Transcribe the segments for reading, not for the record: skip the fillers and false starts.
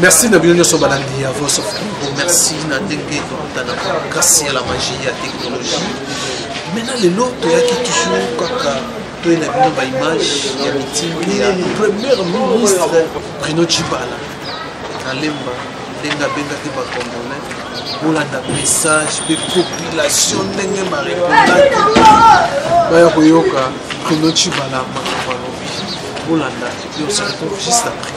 Merci na bino so balandi ya Voice of Congo. Merci na ndenge tokutana grâce à la magie ya technologie. Maintenant les lots yaki toujours kaka to na bino ba image ya meeting ya premier ministre Bruno Tshibala. Alemba denga benga ke ba Congolais. Olanda message pe population ndenge ba répondre. Baya koyoka Bruno Tshibala makabalo. Olanda et on se retrouve juste après.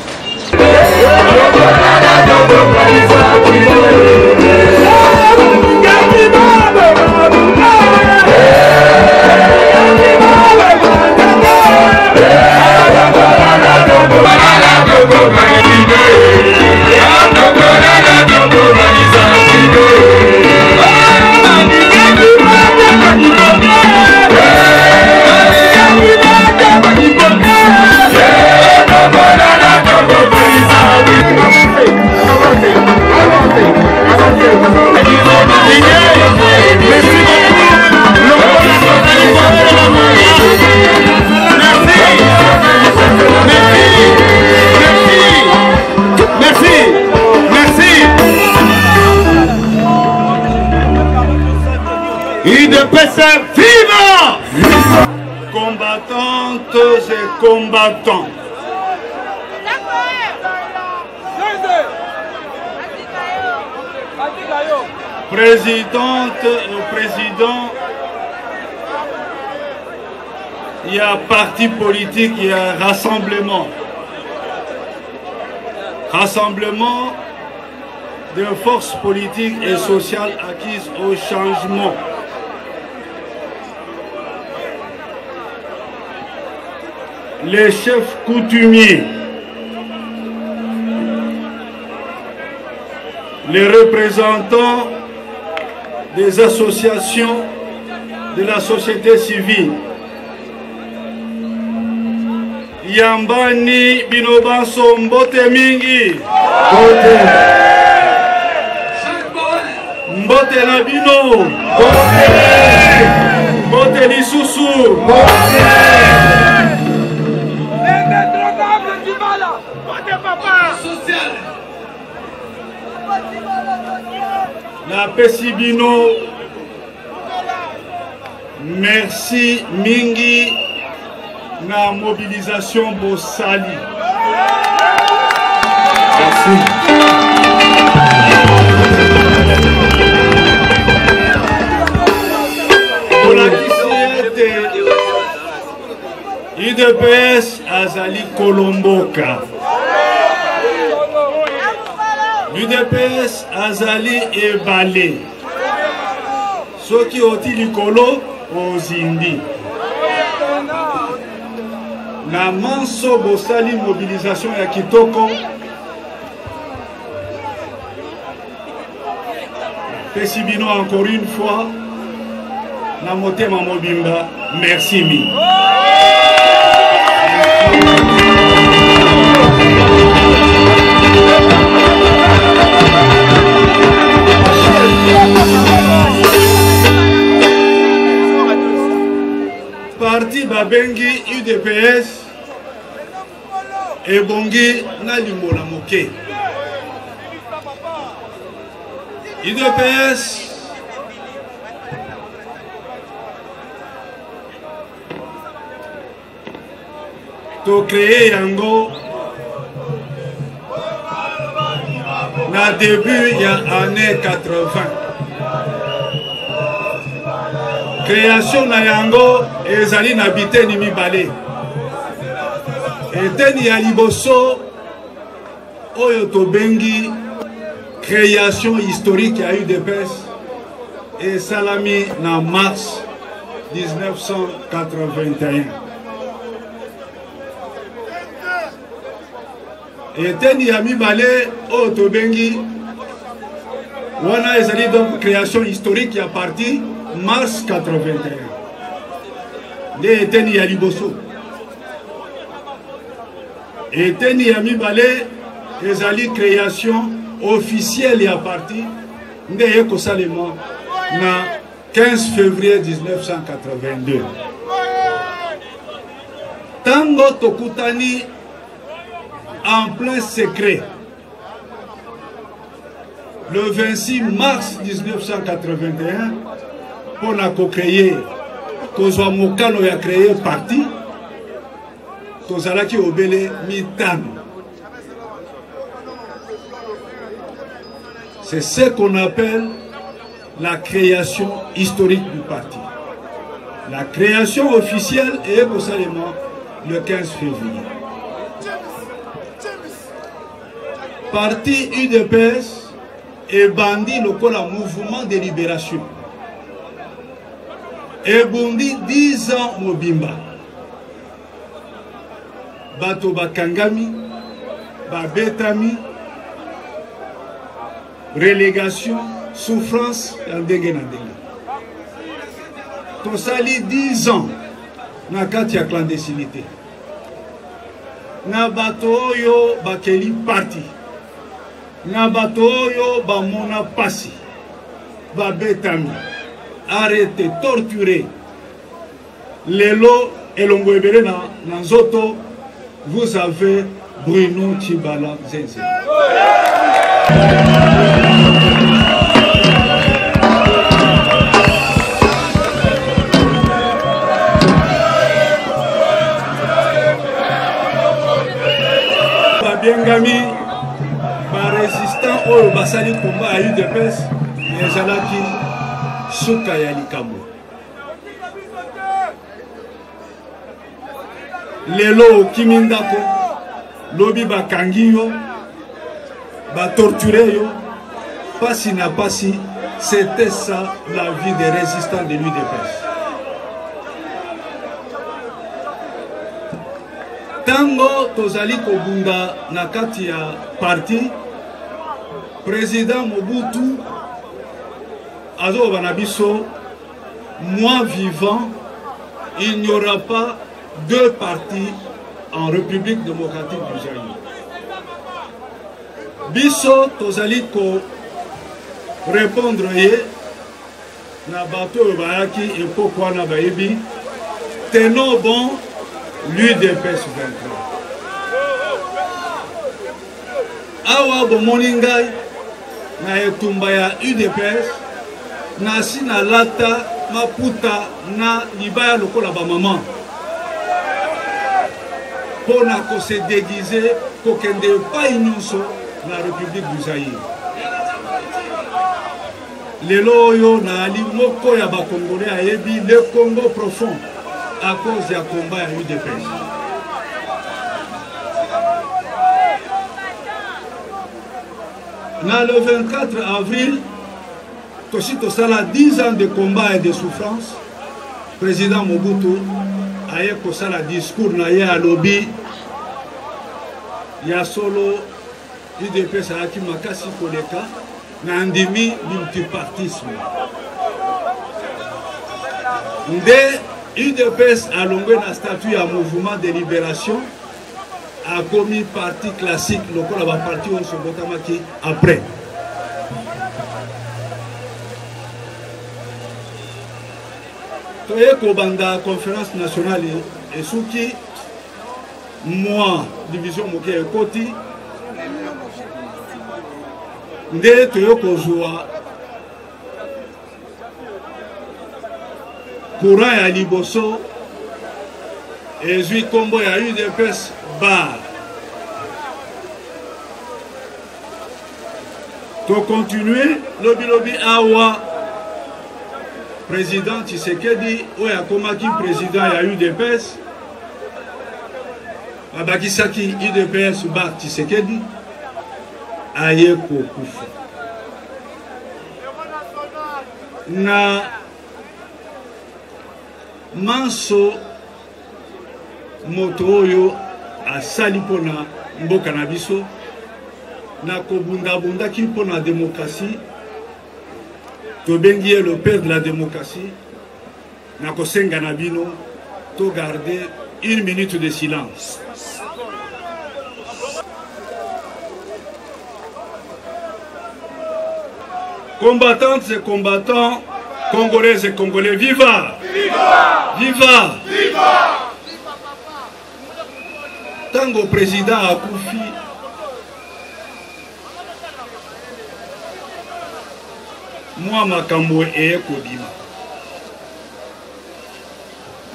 Viva! Combattantes et combattants. Présidente et président, il y a parti politique, il y a rassemblement. Rassemblement de forces politiques et sociales acquises au changement. Les chefs coutumiers, les représentants des associations de la société civile, Yambani Binobanso Mbote Mingi, Mbote Nabino, Mbote Lisusu, la Pesibino, merci Mingi na mobilisation Bossali. Merci. Pour la UDPS Azali Kolomboka. UDPS Azali Ebale. Ceux qui ont dit Likolo aux Indies. Na manso Bossali mobilisation ya Kitoko. Pesibino encore une fois. Na motema mobimba. Merci mi. Parti Babengi UDPS et Bongi Nalimbola Moke. UDPS to créer Yango na début il y a année 80. Création na Yango ezali na biteni mibale. Eteni ya liboso oyo to bengi création historique ya UDPS et salami na mars 1981. Eteni ya mibale oyo to bengi wana ezali donc création historique ya parti mars 81. De eteni ya liboso. Eteni ya mibale ezali création officielle ya parti nde yeko salema na 15 février 1982. Tango tokutani en plein secret le 26 mars 1981, pour la co-créer, Kozwa Mokano a créé un parti, Kozalaki Obele Mitano. C'est ce qu'on appelle la création historique du parti. La création officielle est seulement le 15 février. Parti UDPS et bandit le mouvement de libération. Et bondi 10 ans Mobimba. Bato Bakangami, Babetami, relégation, souffrance, on sali 10 ans na kati ya clandestinité. Na bato yo bakeli parti. Na bato yo bamona pasi. Babetami. Arrêté, torturé. Lelo elongwebele na nzoto. Vous avez Bruno Tshibala Zenze. Babengami, ba résistant oyo basali combat à UDPS, ezalaki suka ya likambo. Lelo kimindako, lobi bakangi yo, ba torturé yo, pasi na pasi, c'était ça la vie des résistants de l'UDPS. Tango tozali kobunda na kati ya parti, président Mobutu azo banabiso, moi vivant, il n'y aura pas deux partis en République démocratique du Zaïre. Biso tozali ko répondre ye na bato bayaki et pourquoi na bayebi tenons bon l'UDPS 23. Awa bomoni ngai na etumba ya UDPS na sina lata maputa na libaya lokola ba maman. Pour na se déguiser kokende pa inonso na République du Zaïre. Lelo yo na ali moko ya ba Congolais ayebi le Congo profond à cause du combat à l'UDPS. Le 24 avril, Toshito Sala 10 ans de combat et de souffrance, président Mobutu a eu un discours à lobby. Il y a solo l'UDPS a qui makasi koleka na ndimi multipartisme. UDPS a longué un statut à mouvement de libération, a commis parti classique, le parti on se botamaki après. Toye Kobanda, conférence nationale et Souki, moi, division Moké et Koti, Nde Toye Kozua, courant ya liboso ezui kombo ya UDPS bar to continuer lobi awa président Tshisekedi oya komaki président ya UDPS abakisaki UDPS bar Tshisekedi aye kokufa na manso moto oyo asali pona mboka na biso na kobunda ki pona démocratie tobengi le père de la démocratie na kosenga na bino to garder 1 minute de silence. Combattantes et combattants, Congolaises et Congolais, viva! Viva! Viva! Viva! Tango président Akoufi, moi makambo et kobima.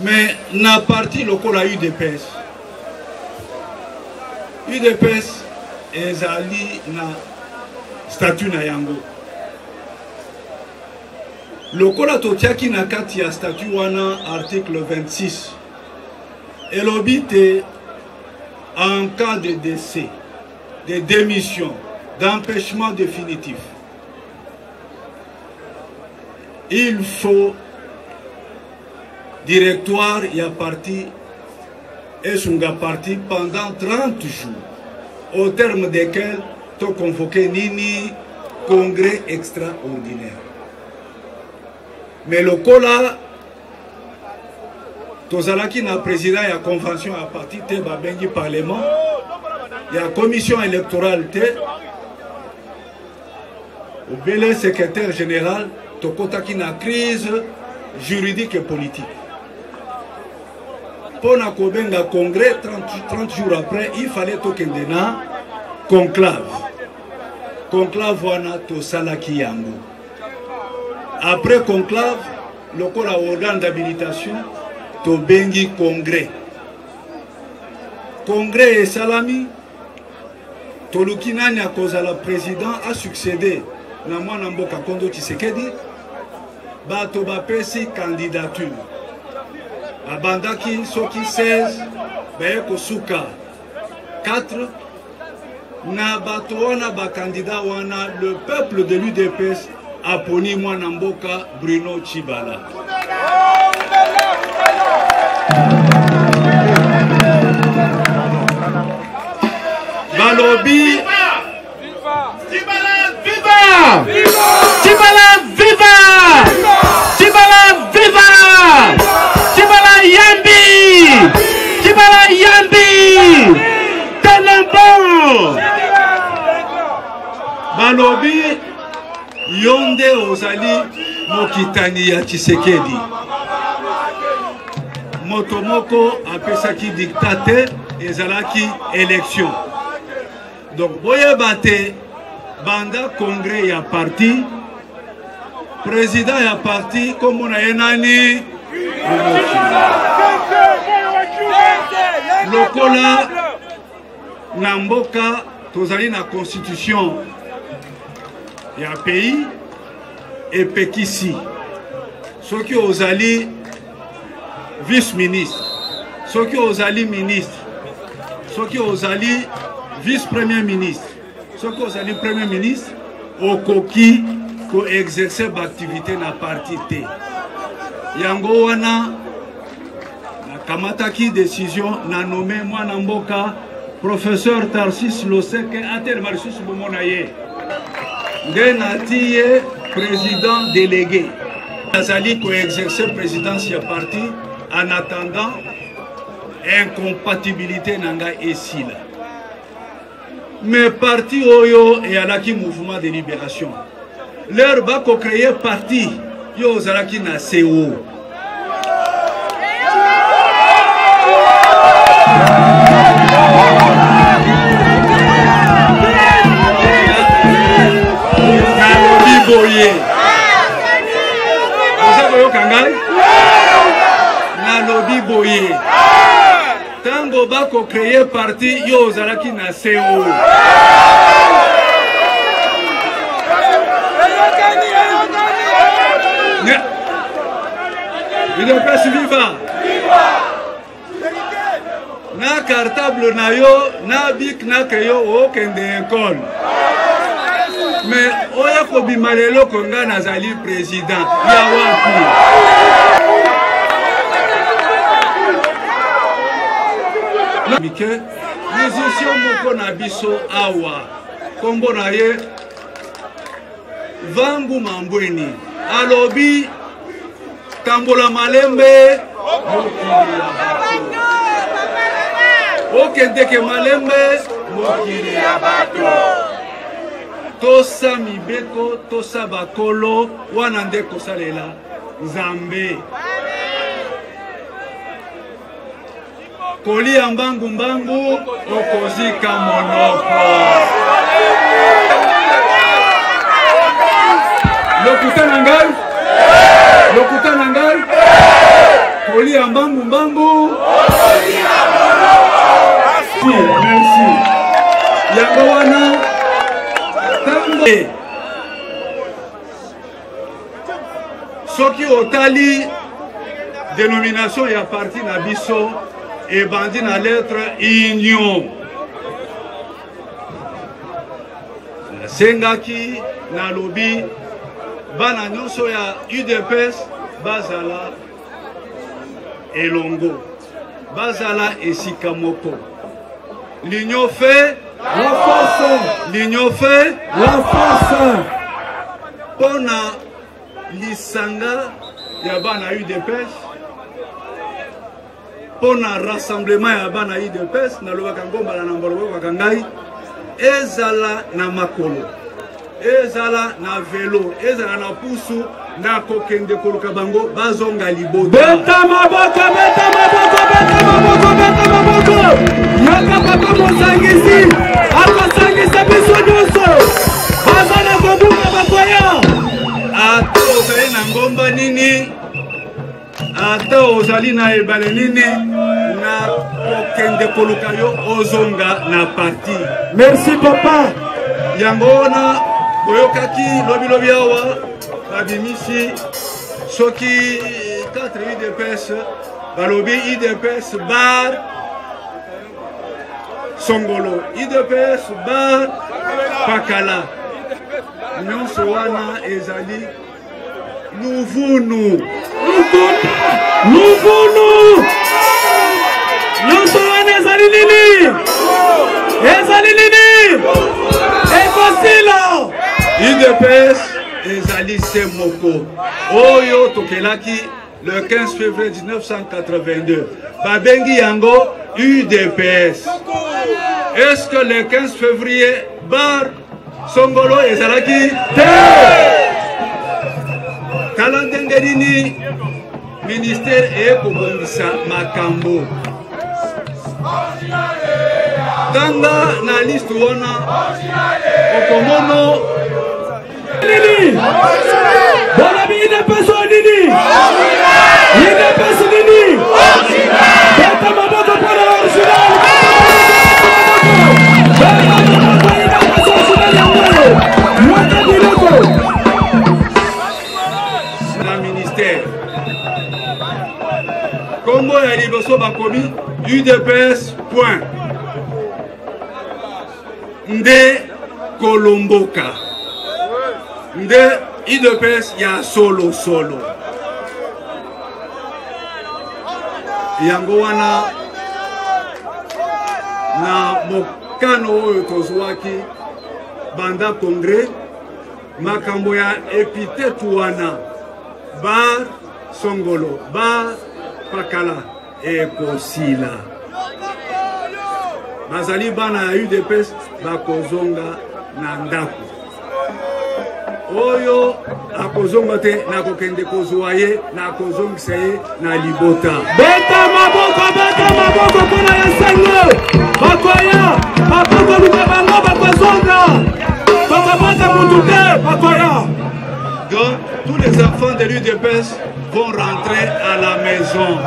Mais na parti local a UDPS. UDPS ezali na statut na yango. Lokola totiaki na kati ya statut wana article 26. Et l'obité en cas de décès, de démission, d'empêchement définitif. Il faut directoire y a parti et son parti pendant 30 jours, au terme desquels tu as convoqué Nini congrès extraordinaire. Mais le cola, tozalaki na président y a convention à partir de Babengi Parlement, il y a commission électorale au bel secrétaire général, tokotaki na crise juridique et politique. Pour na kobenga congrès 30 jours après, il fallait tokende na conclave. Conclave wana tosalaki yango. Après conclave, le organe d'habilitation tobengi congrès. Congrès et salami, Tolukinani à cause la président a succédé na mwana mboka Kondo Tshisekedi, bato bapesi candidature. Abandaki soki 16, bayeko suka 4, na bato wana ba candidat wana, le peuple de l'UDPS a poni mwana mboka Bruno Tshibala. Balobi Tshibala viva! Tshibala viva! Tshibala viva! Tshibala yambi! Tshibala yambi! Telembo! Balobi Yonde ozali mokitani ya Tshisekedi. Motomoko apesaki dictateur ezalaki élection. Donc boye bate banda congrès ya parti, président ya parti comme on a enani lokola na mboka tozali na constitution ya pays et pekisi soki ozali vice-ministre, soki ozali ministre, soki ozali vice-premier ministre, soki ozali premier ministre, okoki ko exercer l'activité na parti te. Yango wana na kamataki décision na nommé mwana mboka professeur Tarsis Loseke atel marisus bomona ye. Ndenatiye président délégué. Azali ko exercer présidence ya parti en attendant incompatibilité nanga esila. Mais parti oyo et alaki mouvement de libération. Leur bako créer parti yo zalaki na CO. Boye. Vous savez kangai? Na lobby boye. Tango bako créer parti yo zalaki na CO. UDPS viva. Na cartable na yo, na bic na keyo okende école. Mais oya ko bimalelo konga nazali président ya wapi. Mike musicien moko na biso awa kombo na ye Vangu Mambweni alobi tambola malembe okendeke malembe mokili ya bato tosa mibeko tosa bakolo wana nde kosalela Nzambe kolia mbangu mbangu okozika monoko Lokuta nangai? Lokuta nangai? Poli ambambu mbambu. Merci. Yango wana tango soki otali dénomination ya parti na biso et bandi na lettre union. Sengaki na lobi bana nyonso ya UDPS bazala elongo bazala esika moko. L'union fait la force. L'union fait la force. Pona lisanga ya bana UDPS pona rassemblement ya bana UDPS na lobaka ngomba na mbolo bakangai ezala na makolo ezala na velo ezala na pusu na kokende koluka bango bazonga liboda beta maboko beta maboko beta maboko beta maboko yaka papa mosangisi akosangisa biso nyonso bazana kobunga bakoya ata ozali na ngomba nini ata ozali na ebale nini na kokende koluka yo ozonga na parti. Merci papa. Yango na boyokaki lobi awa babimisi soki 4 UDPS balobi UDPS bar Songolo UDPS bar Pakala nyonso wana ezali Luvunu nyonso wana ezali nini ekosila UDPS ezali se moko oyo tokelaki le 15 février 1982 babengi yango UDPS. Est-ce que le 15 février bar Songolo ezalaki te tala ndenge nini ministère ekobongisa makambo tanga na liste wana okomono nini bona bine peso nini ine peso nini beta maboko para original na ministère Kombo ya liboso bakomi UDPS point nde kolomboka nde UDPS ya solo yango wana na mokano oyo tozwaki banda kongre makambo ya epitetu wana bar Songolo bar Pakala ekosila bazali bana ya UDPS bakozonga na ndako oyo akozonga te na kokende kozwa ye na kozongisa ye na libota beta maboko mpona ya sango bakoya bapoko luka bango bakozonga bakabaka mutu te bakoya. Donc tous les enfants de l'UDPS vont rentrer à la maison.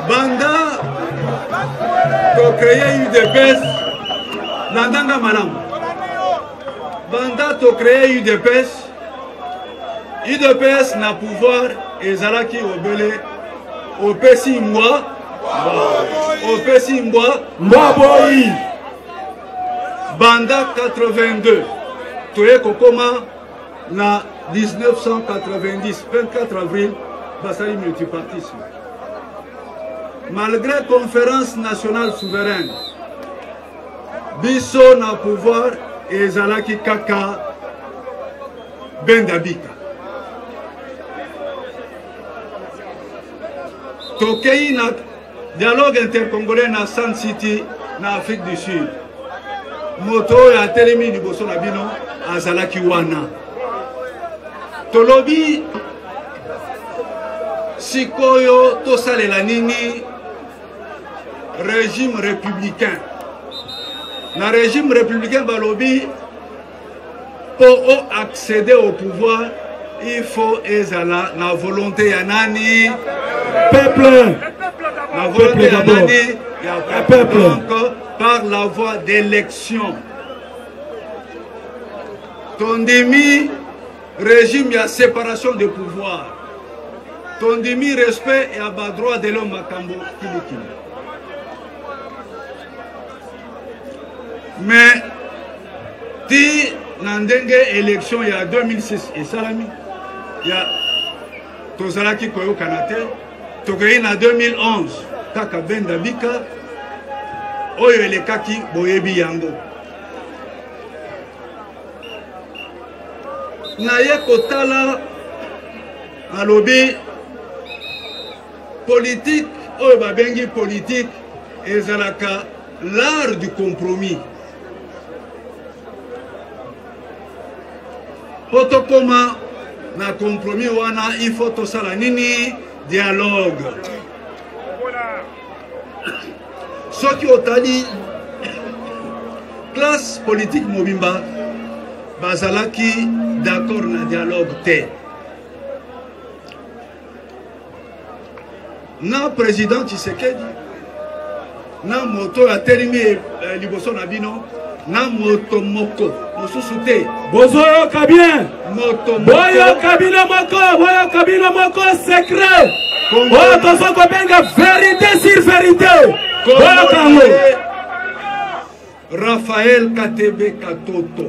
Banda to créer UDPS Nandanga Malam Banda to créer UDPS na pouvoir ezalaki obele opesi mwa boyi banda 82 toye kokoma na 1990 24 avril basali multipartisme malgré conférence nationale souveraine biso na pouvoir ezalaki kaka Bendabika tokei na dialogue intercongolais na Sun City na Afrique du Sud moto ya telemi liboso na bino azalaki wana tolobi sikoyo tosalela nini régime républicain. Le régime républicain balobi pour accéder au pouvoir, il faut ezala la volonté ya nani Peuple. la volonté ya nani ya peuple. Donc par la voie d'élection. Tondimi régime ya séparation de pouvoir. Tondimi respect et à droit de l'homme makambo kilikili. Mais ti nandenge élection il y a 2006 et salami il y a tozalaki koyo kanate tokoyi na 2011 kaka benda bika oyo elekaki boyebi yango na ye kotala alobi politique oyo babengi politique ezalaka l'art du compromis. Potokoma na compromis wana il faut tosala nini dialogue. Soki otali classe politique mobimba bazalaki d'accord na dialogue te. Na président Tshisekedi na moto ya terimi liboso na bino na moto moko mosusu te Bozoyo kabien. moto Boyo kabino moko secret. Boyo tozo kobenga vérité sur vérité. Boyo kango. Raphaël Katebe Katoto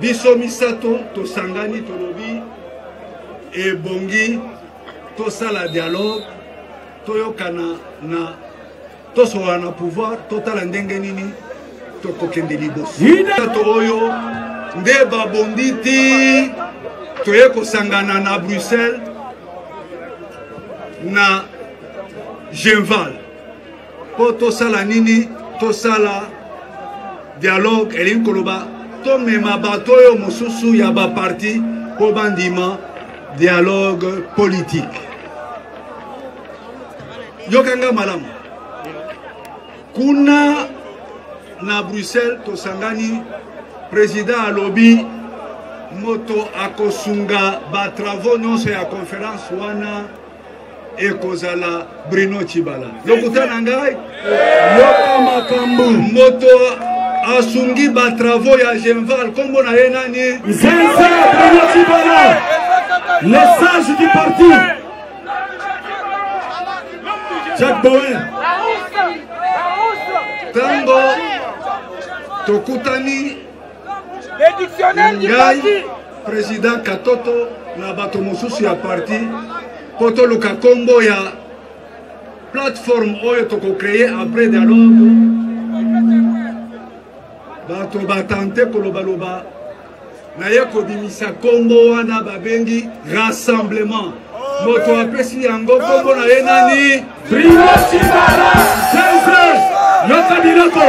biso misato tosangani tolobi ebongi tosala dialogue toyokana na tosoa na pouvoir totala ndenge nini tokokende liboso to oyo nde babondi ti toye kosangana na Bruxelles na Genval po tosala nini tosala dialogue elingi koloba tomema bato oyo mosusu ya baparti po bandima dialogue politique. Yokanga malamu kuna na Bruxelles tosangani président alobi moto akosunga ba travaux nyonso ya conférence wana ekozala Bruno Tshibala lokutana ngai Yoka makambu. moto asungi ba travaux ya Genval kombo na ye nani Zenza Bruno Tshibala. Les sages du parti. Jacques Bowen. tango tokutani Les dictionnaires du ngai parti. président Katoto na bato mosusu ya parti po toluka kombo ya plateforme oyo tokocreye après dialogue bato batante kolobaloba na ye kobimisa kombo wana babengi rassemblement moto apesi yango kombo na ye nani Bruno Tshibala. Zenza. Yoka biloko.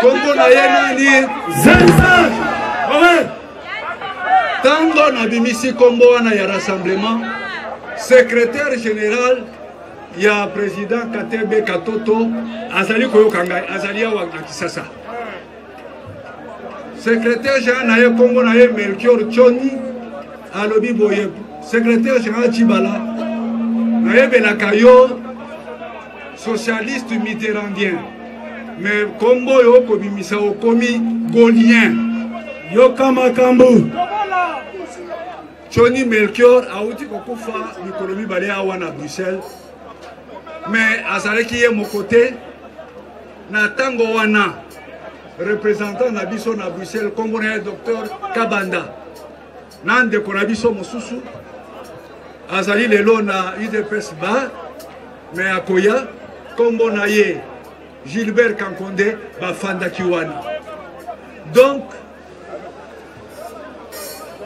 kombo na ye nani Zenza. Bowen. tango nabimisi kombo wana ya rassemblement secrétaire général ya président Katebe Katoto azali koyoka ngai azali awa na Kisasa secrétaire général na ye kombo na ye Melchior Tchoni alobi boye secrétaire général Tshibala na yebelaka yo socialiste mitterrandien mais kombo yo kobimisa okomi gaulien. Yoka makambu. Tchoni Melchior auti kokufa mikolo mibale awa na Bruxelles mais azalaki ye mokote na tango wana représentant na biso na Bruxelles kombo na ye docteur Kabanda na ndeko na biso mosusu azali lelo na UDPS ba mais akoya kombo na ye Gilbert Kankonde bafandaki wana donc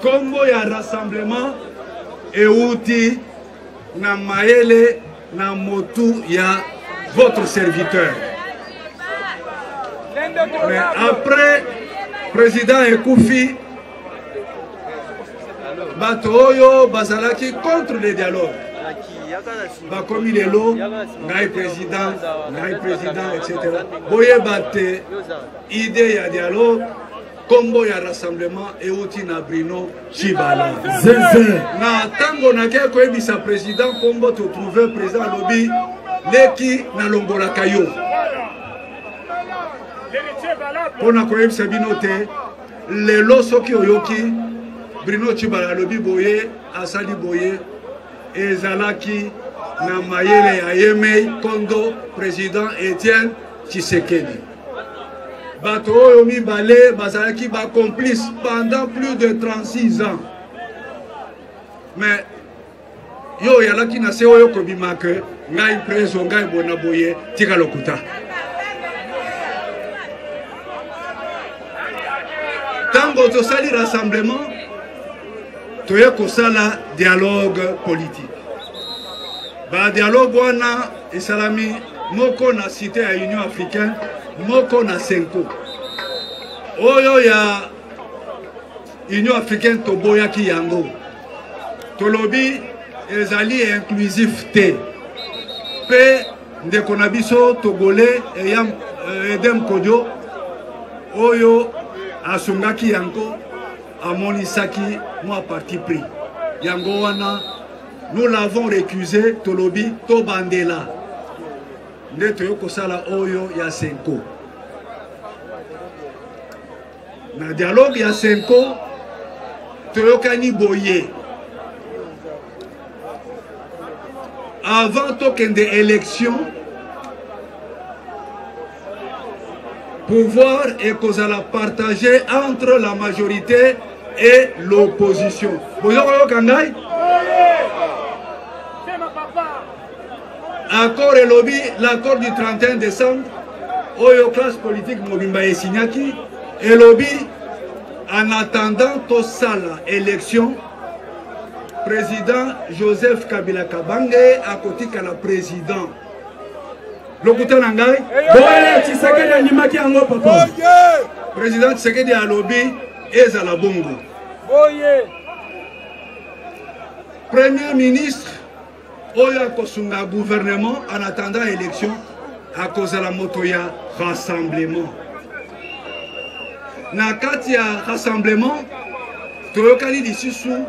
kombo ya rassemblement euti na mayele na motu ya votre serviteur. Mais après président Ekoufi Batoyo Bazalaki contre le dialogue. Comme il est là, Ngaï président, etc. Boye Bate, idée à dialogue, combo ya rassemblement et outil na Bruno Tshibala. Na tango na ke ko ebisa président combo to trouver président lobby leki na longola kayo. Pona ko ebisa binote le losoki oyoki Bruno Tshibala lobby boye asali boye ezalaki na mayele ya Yemei Kondo président Etienne Tshisekedi. Bato oyo mibale bazalaki ba complice pendant plus de 36 ans. Mais yo yalaki na se oyo kobima ke ngai preso ngai bona boye tika lokuta. Tango tosali rassemblement toye kosala dialogue politique. Ba dialogue wana esalami moko na cité ya Union africaine, moko na Senko. Oyo ya Union africaine toboyaki yango. Tolobi ezali inclusif te. Pe ndeko na biso togolais eyam Edem Kodio oyo asungaki yango amonisaki moi parti pris. Yango wana nous l'avons récusé tolobi to bandela. Ndeto yoko sala oyo ya Senko. Na dialogue ya Senko toyokani boye. Avant token de élection, pouvoir et cause à la partager entre la majorité et l'opposition. Vous avez vu accord et lobby, l'accord du 31 décembre, Oyo classe politique Mobimba et Signaki, et lobby, en attendant toute sala élection, président Joseph Kabila Kabange à côté de la président. Lokuta Nangai, président Tshisekedi à lobby et à la Bongo. Premier ministre, Oya Kosunga gouvernement en attendant l'élection à cause de la motoya rassemblement. Nakatia rassemblement, Toyokali d'ici sous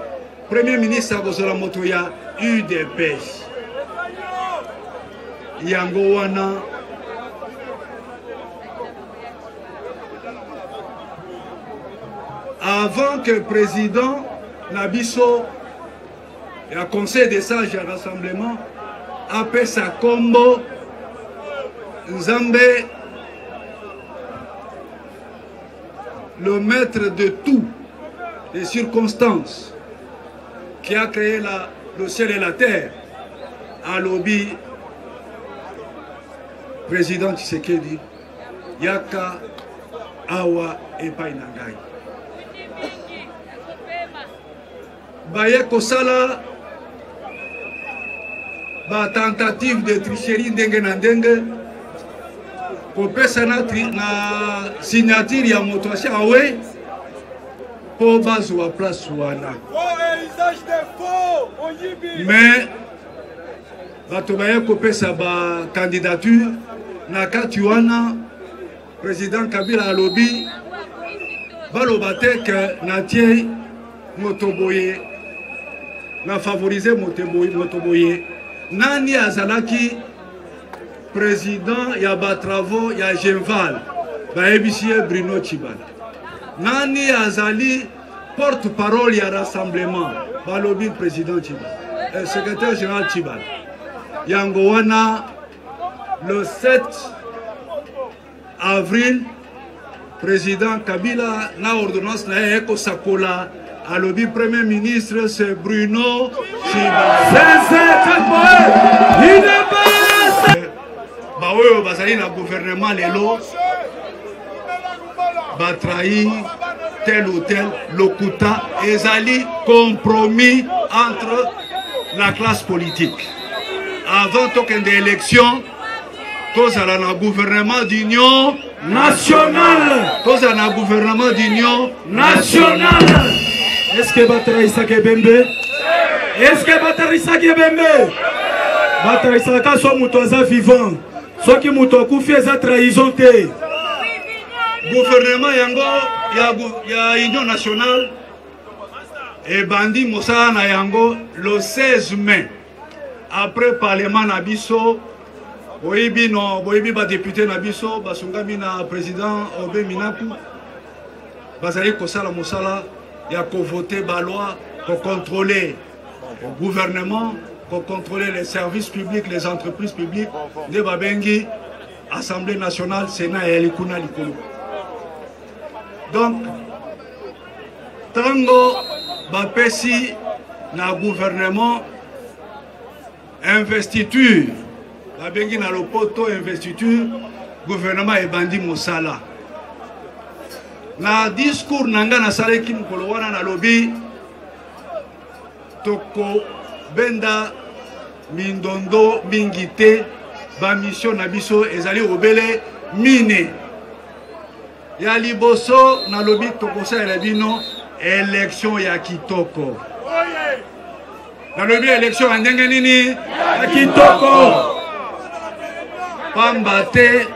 Premier ministre à cause de la motoya UDPS. Yango wana avant que le président Nabiso et le conseil des sages et le rassemblement appelle sa combo Nzambe, le maître de tout, les circonstances, qui a créé le ciel et la terre, à lobby, président Tshisekedi, Yaka, Awa et Painangai. Baye Kosala, ba tentative de tricherie ndenge na ndenge, kopesa na signature ya moto asi awe po bazwa place wana. Mais bato baye kopesa ba candidature na kati wana président Kabila alobi baloba te ke natie motoboye na favoriser motoboye nani azalaki président ya ba travaux ya Genval ba ebisie Bruno Tshibala nani azali porte-parole ya rassemblement balobi président Tshibala secrétaire général Tshibala yango wana le 7 avril président Kabila na ordonnance na eko sakola à lobby premier ministre c'est Bruno Tshibala. Baoyo bazali na gouvernement lelo ba trahi tel ou tel lokuta ezali compromis entre la classe politique. Avant token d'élection, cause à la gouvernement d'union nationale. Cause à la gouvernement d'union nationale. Est-ce que Bataraïsaki Bembe? Est-ce que Bataraïsaki Bembe? Bataraïsaki soit moutoisa vivant. Soit qui moutokufi est trahison. Gouvernement yango ya Union nationale et bandi Moussa na yango le 16 mai après parlement na biso boyibi ba député na biso basungami na président Obe Minaku bazali kosala mosala ya ko voter ba loi pour contrôler le gouvernement, pour contrôler les services publics, les entreprises publiques de babengi Assemblée nationale Sénat et Likuna Likolo. Donc, tango bapesi na gouvernement investiture, babengi na lopoto investiture, gouvernement et bandi mosala. Na discours nanga na saleki mukolo wana na lobi toko benda mindondo mingite ba mission na biso ezali obele mine. Ya liboso na lobi tokosa ya bino élection ya kitoko. Na lobi élection ya ndenge nini? Ya kitoko. Pambate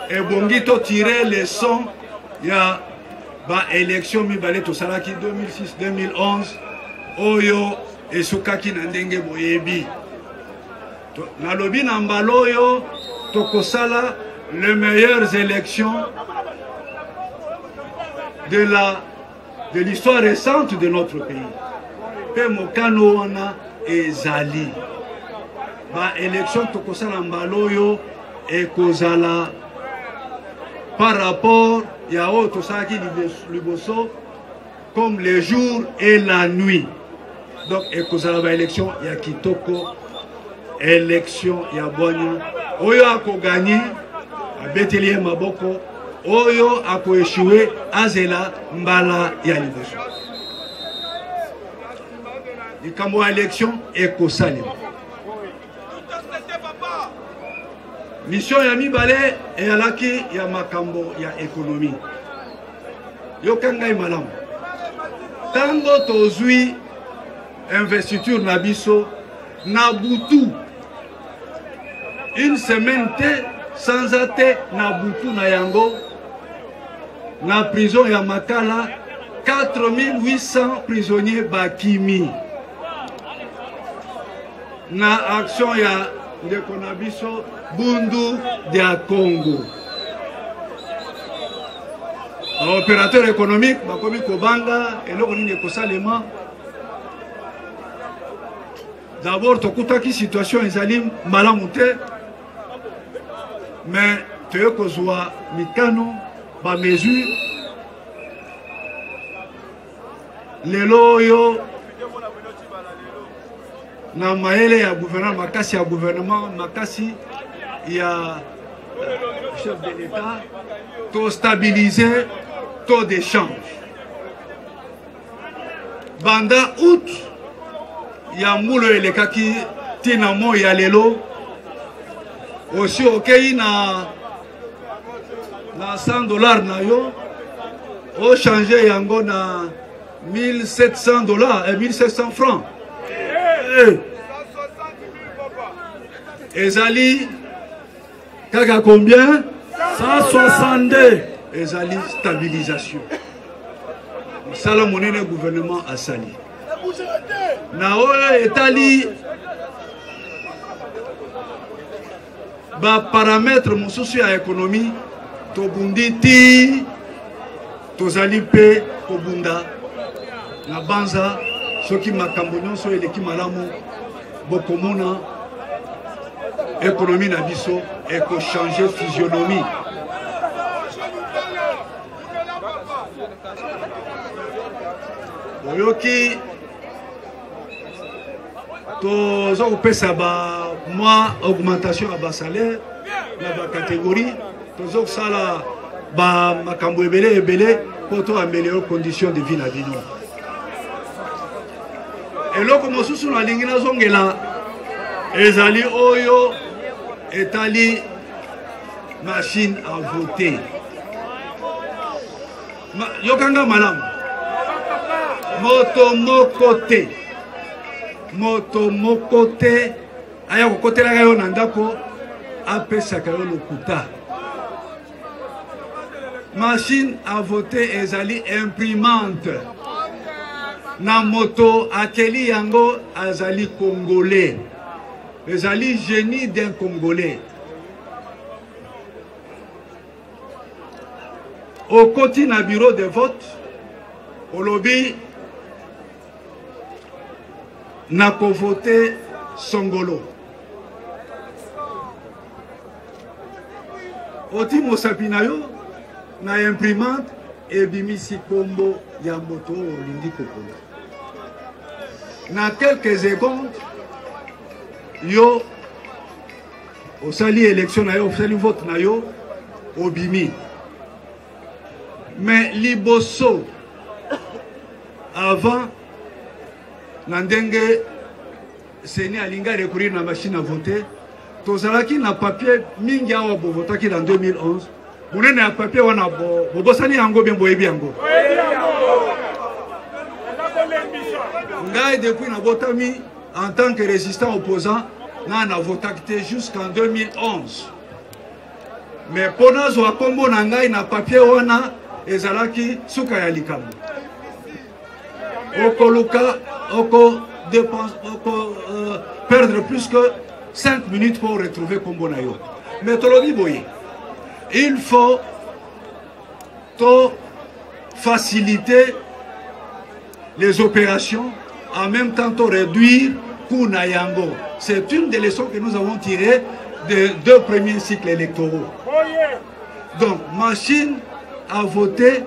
et bongi to tirer les sons ya ba élection mibale to salaki 2006-2011 oyo esukaki na ndenge boyebi. Na lobi na mbalo oyo tokosala les meilleures élections de l'histoire récente de notre pays. Pe mokano wana ezali. Ba élection tokosala mbalo yo ekozala par rapport ya auto saki liboso comme le jour et la nuit. Donc ekozala ba élection ya kitoko, élection ya bonya. Oyo ako gagné abeteli maboko. Oyo ako échoué azela mbala ya liboso. Likambo ya élection ekosali. Mission ya mibale eyalaki ya makambo ya économie. Yokangai malamu. Tango tozui investiture na biso na butu. Une semaine te sans ate na butu na yango. Na prison ya Makala 4800 prisonniers bakimi. Na action ya ndeko na biso Bundu dia Congo. Opérateur économique bakomi kobanga eloko nini ekosalema. D'abord tokutaki situation ezali malamu te. Mais toyo kozwa mikano ba mesure lelo yo na maele ya gouvernement makasi ya gouvernement makasi ya chef de l'État to stabiliser taux d'échange banda août ya mulo elekaki tina mo ya lelo aussi okei na $100 na yo au changer yango na $1700 et 1700 francs. Ezali kaka combien? 162. Ezali stabilisation. Sala monene gouvernement a sali. Na oyo etali ba paramètre mosusu ya économie tobundi ti tozali pe kobunda na banza soki makambo nyonso eleki malamu bokomona économie na biso eko changer physionomie. Oyoki tozo kopesa ba mois augmentation à bas salaire na ba catégorie tozo sala ba makambo ebele pour to améliorer conditions de vie na bino. Eloko mosusu na lingi na zongela ezali oyo etali machine à voter. Yokanga malamu moto mokote. Moto mokote. Aya kokote la yo nandako. Apesa kayo lokuta. Machine à voter ezali imprimante. Na moto ateli yango azali congolais. Ezali génie d'un congolais. Au côté na bureau de vote, au lobby, na ko voter Songolo. Oti mosapina yo na imprimante et bimisi kombo ya moto olingi kokola. Na quelques secondes, yo osali élection na yo, osali vote na yo, obimi. Mais liboso, avant, nandenge, seni alinga recourir na machine à voter, tozalaki na papier mingi awa bo votaki dans 2011. Munene ya papier wana bo bosani yango bien boyebi yango. Ngai depuis na votami en tant que résistant opposant, na votakité jusqu'en 2011. Mais pona zo akombo na ngai na papier wana ezalaki suka ya likambo. Okoluka oko dépense perdre plus que 5 minutes pour retrouver kombo na yo. Mais tolobi boye. Il faut faciliter les opérations, en même temps réduire Kuna Yango. C'est une des leçons que nous avons tirées des 2 premiers cycles électoraux. Donc, machine à voter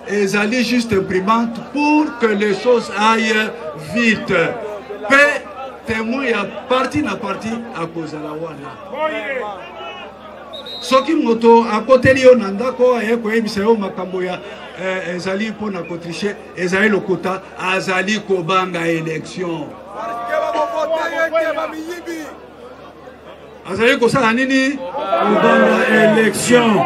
et aller juste imprimante pour que les choses aillent vite. Paix, témoin, il y a parti na parti à cause de la wana. Soki moto à côté de Nandako, et quoi, il s'est au Makamboya, Ezali pour na cotricher, Ezali le quota, Azali Kobanga élection. Azali Kosa Nini, Kobanga élection.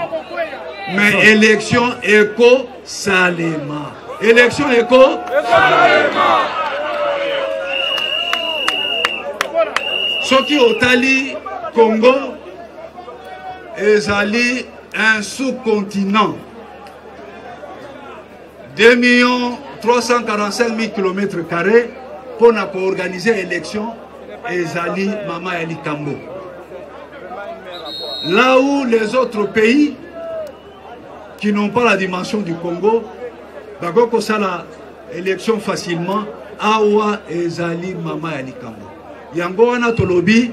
Mais élection éco Salema. Élection éco Salema. Soki Otali, Congo, ezali un sous-continent. 2 345 000 km² pour organiser l'élection ezali Mama Yali Kambo. Là où les autres pays qui n'ont pas la dimension du Congo, bakoko sala élection facilement, awa ezali Mama Yali Kambo. Yango wana tolobi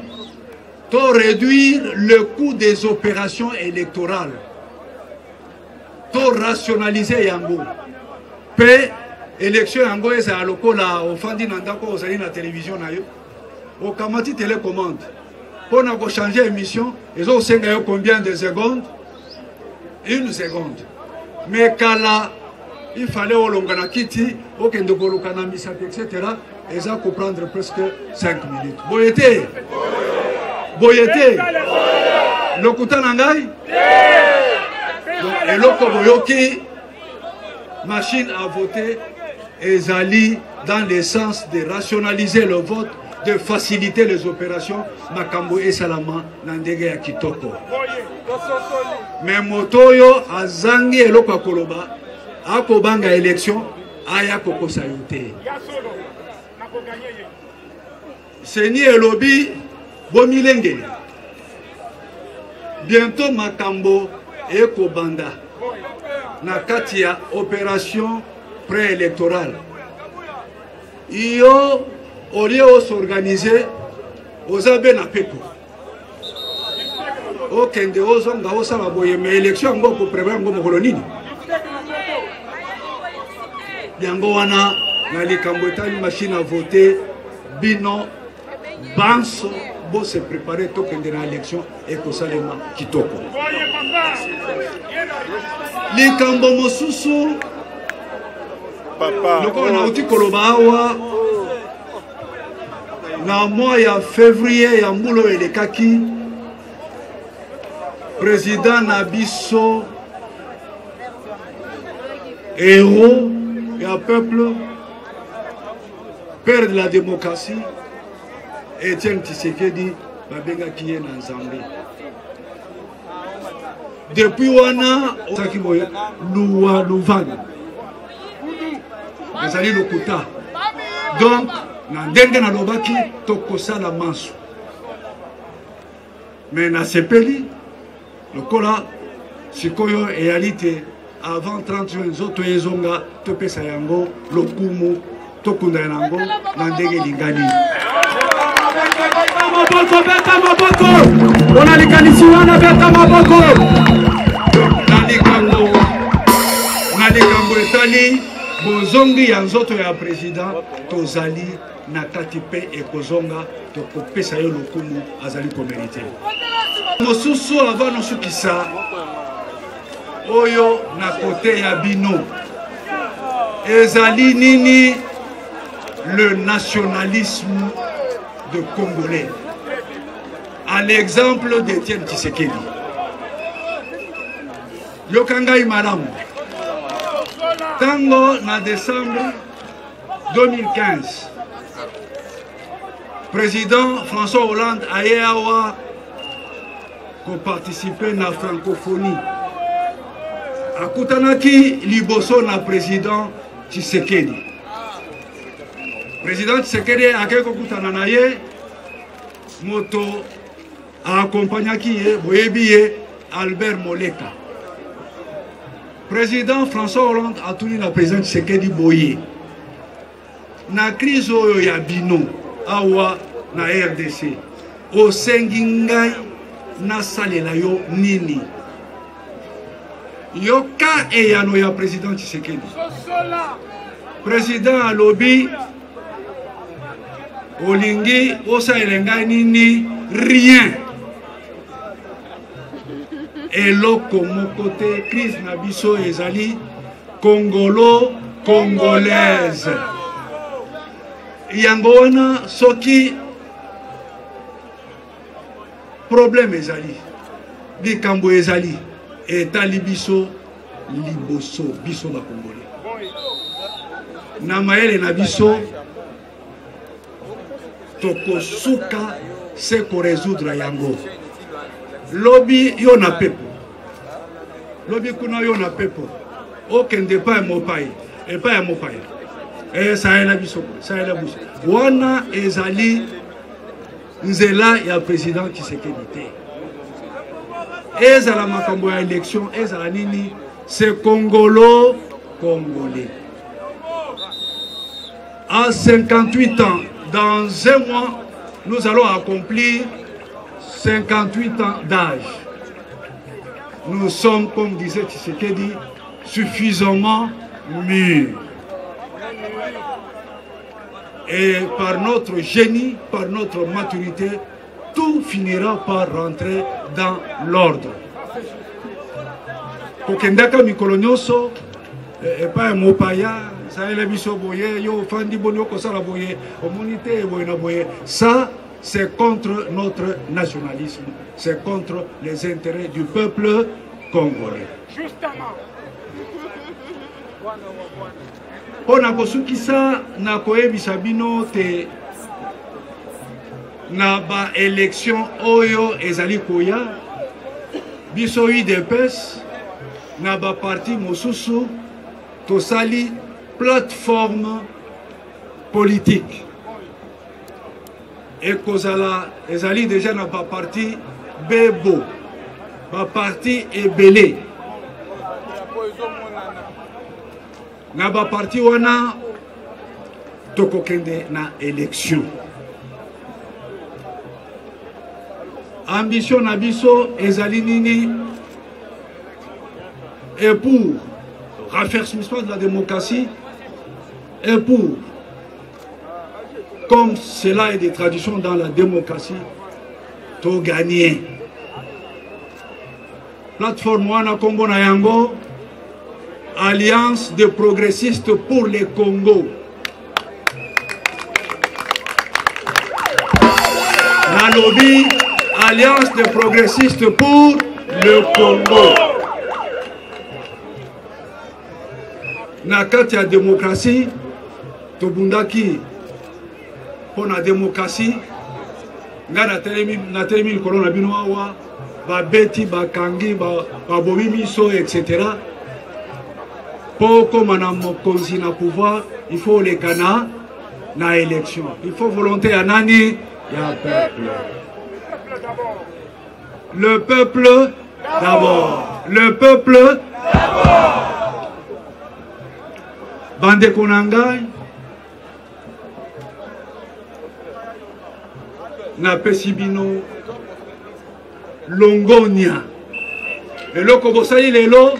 pour réduire le coût des opérations électorales, pour rationaliser Yango. Paix, élection Yango est à l'okola, au fandi nandako, au sali na télévision na yo, au kamati télécommande. Pour nous changer l'émission, ils ont combien de secondes? 1 seconde. Mais quand il fallait au longana kiti, au kendoko lokana misap, etc., ils ont comprendre presque 5 minutes. Boyete. Boyete, lokuta nangai, et loko boyoki, machine à voter, ezali dans le sens de rationaliser le vote, de faciliter les opérations, Makambo et Salama, Nandege ya Kitoko. Mais motoyo azangi et loko koloba, akobanga élection, aya koko sayote. Seni et lobby. Bomilenge. Bientôt Makambo et Kobanda. Nakatia opération préélectorale. Iyo au lieu de s'organiser aux abe na pepo. Au kende ozonga osala boye mais élection ngo ko prévoir ngo mokolonini. Yango wana na likambo etali machine à voter bino banso bon se préparer tout pour l'élection et que ça les kitoko. Les kambo mosusu papa loko na uti kolobawa na mois ya février ya mbulo elekaki président Nabiso héros et un peuple père de la démocratie, Etienne Tshisekedi, Babenga Kiye Nanzambi. Depuis Wana, Sakiboye, Loua Louvan, vous allez le Kouta. Donc, Nandenge na Lobaki, Tokosa la Mansu. Mais na Sepeli, le Kola, Sikoyo et Alite, avant 30 jours, Zoto Ezonga, Tope Sayango, Lokumu, Tokunda Yango, Nandenge Lingani. Beta Maboko, on a les Kanisiwana, Beta Maboko. Nalikambo etali, Bozongi Yanzoto ya président, Tozali, Nakati Pe et Kozonga, Tokopesa yo Lokumu, Azali Komerite. Mosusu avant Nosukisa, Oyo na côté ya Bino, Ezali Nini, le nationalisme de Congolais. À l'exemple d'Etienne Tshisekedi. Yokangai Maram. Tango, en décembre 2015, président François Hollande a Yawa pour participer à la francophonie. A Kutanaki, Liboso na président Tshisekedi. Président Tshisekedi a Kutananaye, moto a accompagné Boyebiye Albert Moleka. Président François Hollande a tenu la présidente Tshisekedi Boye. Na crise oyo ya bino awa na RDC. O sengingai na salela yo nini. Yoka eyano ya président Tshisekedi. Président alobi Olingi osa elengai nini rien. Et l'autre côté, crise nabiso ezali congolaise. Yangoana soki problème ezali. Bikambo ezali. Et talibiso liboso biso ba congolais. Namaele nabiso tokosuka se ko résoudre yango. Lobby yona pepo. Lobby kuna yona pepo. Okende pa mopai. E pa mopai. E saela biso, saela biso. Wana ezali nzela ya président Tshisekedi te. Ezala makambo ya élection, ezala nini? C'est congolais. À 58 ans, dans un mois, nous allons accomplir 58 ans d'âge. Nous sommes, comme disait Tshisekedi, suffisamment mûrs. Et par notre génie, par notre maturité, tout finira par rentrer dans l'ordre. Kokendaka mikolonyoso, et pas mopaya, ça est la biso boye, yo fandi bonyo kosala boye, omonité boye boye. Ça, c'est contre notre nationalisme, c'est contre les intérêts du peuple congolais. Justement. Pona kosukisa na koyebisa bino te na ba élection oyo ezali koya biso UDPS na ba parti mosusu tosali plateforme politique. Et kozala ezali déjà na ba parti bebo ba parti ebele na ba parti wana tokokende na élection. Ambition na biso ezali nini? Et pour raffermissement de la démocratie, et pour, comme cela est des traditions dans la démocratie, to gagner. Plateforme wana kombo na yango, Alliance des progressistes pour le Congo. La lobby, Alliance des progressistes pour le Congo. Na kati ya démocratie, tobundaki pour la démocratie. Na telemi corona binoawa ba beti ba kangi ba bobi miso etc. Pour comme na mokonzi na pouvoir, il faut les gana na élection. Il faut volonté à nani ya peuple. Le peuple d'abord. Le peuple d'abord. Bande konangai na pesibino longonia eloko bosali lelo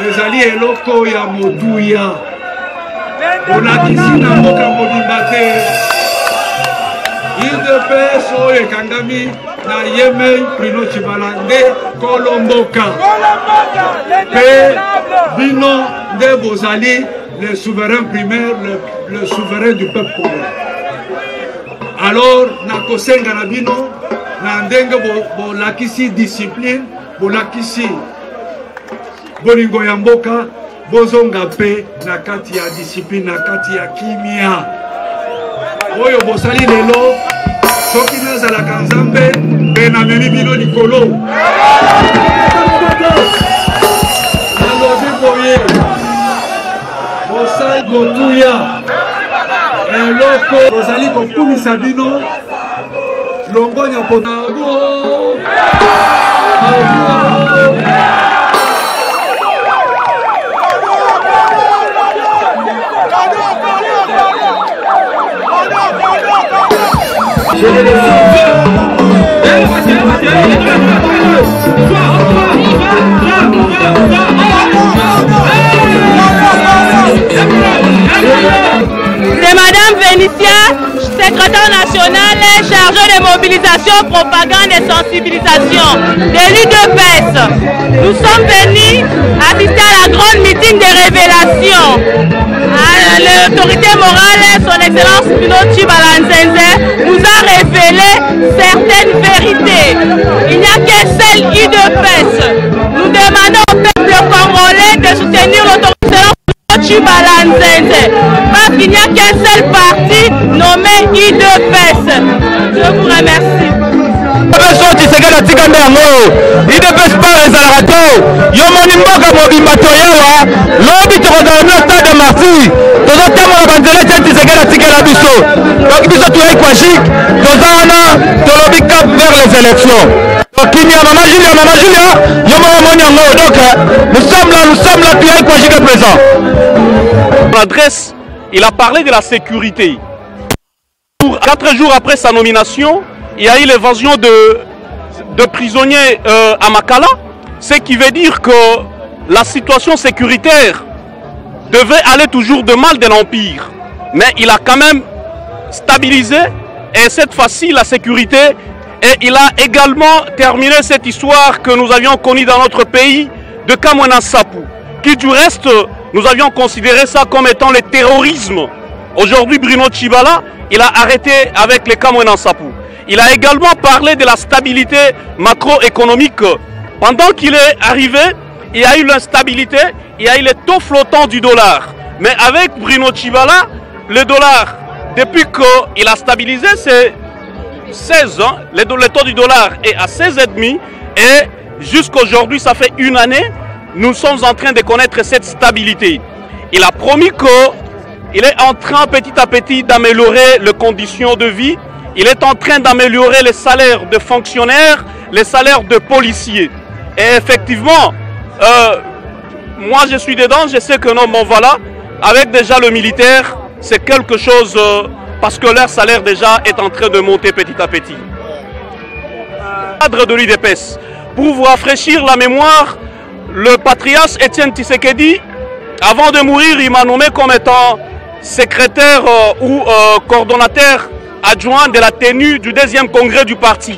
ezali eloko ya moduya olakisi na mboka mobimba te UDPS oyo ekangami na Yemei Bruno Tshibala nde kolomboka pe bino nde bozali le souverain primaire, le souverain du peuple congolais. Alors, na kosenga na bino, na ndenge bolakisi discipline, bolakisi bolingo ya mboka, bozonga pe na kati ya discipline, na kati ya kimia. Oyo bosali lelo, soki nazalaka nzambe, pe na memi bino likolo. Nalobi boye, bosali kotuya. Eloko bozali kokumisa bino longonya pona C'est Madame Vénitia, secrétaire nationale chargée de mobilisation, propagande et sensibilisation de l'UDPS. Nous sommes venus assister à la grande meeting de révélation. L'autorité morale, son excellence Bruno Tshibala Nzenze, nous a révélé certaines vérités. Il n'y a qu'un seul UDPS. Nous demandons au peuple congolais de soutenir l'autorité Tshibala Nzenze, parce qu'il n'y a qu'un seul parti nommé UDPS. Je vous remercie. Adresse, il a parlé de la sécurité. 4 jours après sa nomination, il y a eu l'évasion de prisonniers à Makala, ce qui veut dire que la situation sécuritaire devait aller toujours de mal de l'Empire. Mais il a quand même stabilisé, et cette fois-ci la sécurité, et il a également terminé cette histoire que nous avions connue dans notre pays de Kamwena Nsapu, qui du reste, nous avions considéré ça comme étant le terrorisme. Aujourd'hui, Bruno Tshibala, il a arrêté avec les Kamwena Nsapu. Il a également parlé de la stabilité macroéconomique. Pendant qu'il est arrivé, il y a eu l'instabilité, il y a eu les taux flottants du dollar. Mais avec Bruno Tshibala, le dollar, depuis qu'il a stabilisé, c'est 16 ans, le taux du dollar est à 16,5 et jusqu'à aujourd'hui, ça fait une année, nous sommes en train de connaître cette stabilité. Il a promis qu'il est en train petit à petit d'améliorer les conditions de vie. Il est en train d'améliorer les salaires de fonctionnaires, les salaires de policiers. Et effectivement, moi je suis dedans, je sais que non, bon voilà, avec déjà le militaire, c'est quelque chose, parce que leur salaire déjà est en train de monter petit à petit. Cadre de l'UDPS, pour vous rafraîchir la mémoire, le patriarche Étienne Tshisekedi, avant de mourir, il m'a nommé comme étant secrétaire ou coordonnateur adjoint de la tenue du 2e congrès du parti.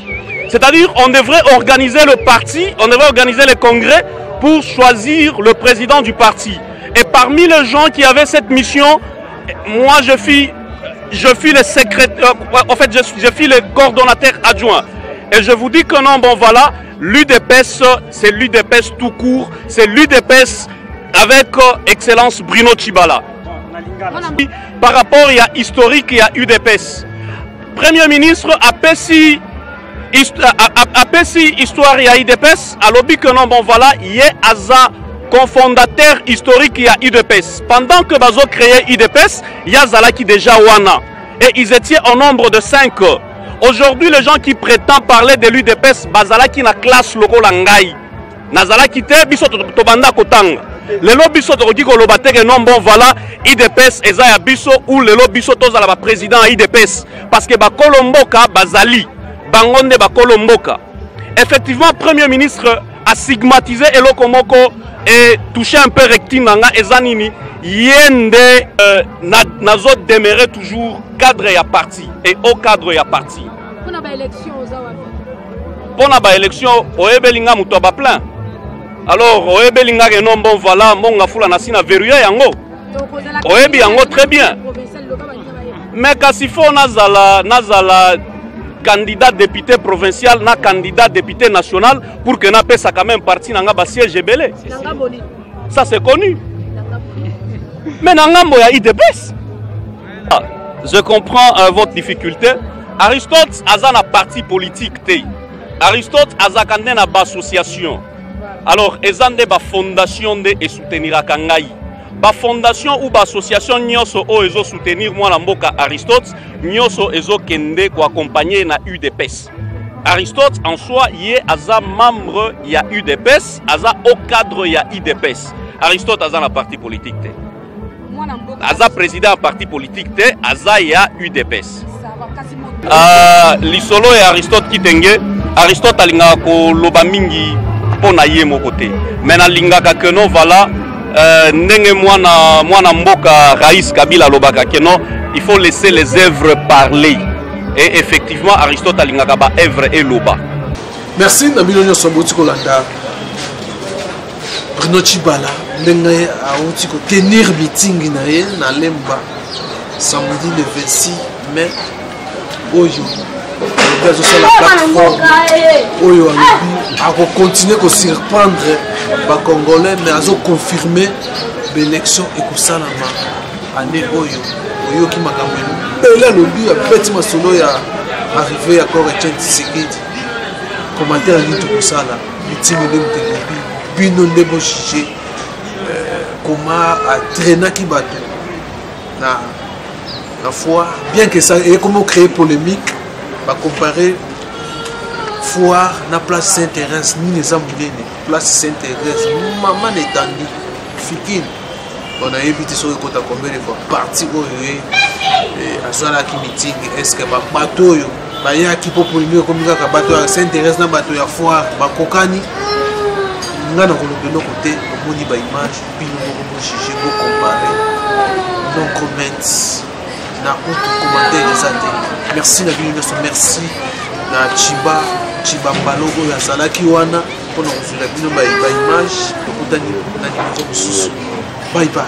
C'est-à-dire on devrait organiser le parti, on devrait organiser les congrès pour choisir le président du parti. Et parmi les gens qui avaient cette mission, moi je fis le secrétaire, en fait je fis le coordonnateur adjoint. Et je vous dis que non, bon voilà, l'UDPS, c'est l'UDPS tout court, c'est l'UDPS avec excellence Bruno Tshibala. Par rapport à historique et à UDPS. Premier ministre a pessi histoire à UDPS, à l'objet que non, bon voilà, il y a un cofondateur historique à UDPS. Pendant que Bazo créé UDPS, il y a Zalaki déjà Wana. Et ils étaient au nombre de 5. Aujourd'hui, les gens qui prétendent parler de l'UDPS, Bazalaki na classe loko langai. Nazalaki te, biso tobanda kotanga. Le lobiso tokoki koloba te non bon voilà IDPS eza ya biso ou le lobiso tozala ba président IDPS parce que ba Kolomboka bazali bangonde ba Kolomboka. Effectivement, Premier ministre a stigmatisé eloko moko et touché un peu rectinanga ezanini yende nazo demeurer toujours cadre ya parti et au cadre ya parti. Pona ba élection ozawapi. Pona ba élection oyebelinga muto ba plein. Alors, oyebelinga ke non bon voilà, monga fula nasina verrouillé yango. Oyebi yango très bien. Mais kasifo nazala candidat député provincial na candidat député national pour que na pesa quand même parti nanga ba siège belé. Ça c'est connu. Mais nangambo ya IDPS. Je comprends votre difficulté. Aristote azana parti politique te. Aristote azakande na ba association. Alors, ezande ba fondation de et soutenir a kangai. Ba fondation ou ba association nyoso o ezo soutenir moi la mboka Aristote, nyoso ezo kende ko accompagner na UDPS. Aristote en soi yé aza membre ya UDPS, aza au cadre ya UDPS. Aristote aza na parti politique te. Aza président parti politique te, aza ya UDPS. Lisolo et Aristote kitenge, Aristote alinga ko loba mingi pona ye mokote. Mais alingaka que non voilà ndenge mwana mboka Raïs Kabila lobaka que non, il faut laisser les œuvres parler. Et effectivement Aristote alingaka ba œuvre et loba. Merci Nabilo Nyoso Botiko Landa. Bruno Chibala ndenge a ko tenir meeting na ye na Lemba samedi le 26 mai oyo. Sur la plateforme oyo a continuer à surprendre les Congolais mais a confirmé l'élection et que ça n'a année oyo qui m'a gagné. Et là le lui a petit masolo ya arrivé à corps et Tshisekedi. Commentaire à tout pour ça là. Meeting de Mtelembi, bino ndebo chiché comment a traîné qui bateau na foi bien que ça ait comment créer polémique. Comparer foire na place Saint-Thérèse ni les ambulés place Saint-Thérèse maman étendue fikine on a évité sur le côté combien de fois parti et à ça là qui meeting est-ce que ba bateau yo ba ya qui pour polémique comme ça bateau à Saint-Thérèse na bateau ya foire ba kokani ngana ko de l'autre côté on moni ba image puis nous juger pour comparer non comments na autre commentaire des athées. Merci na bino merci na Chiba Mbalogo ya Salaki wana pour nous la bino ba image pour tani na niveau bye bye.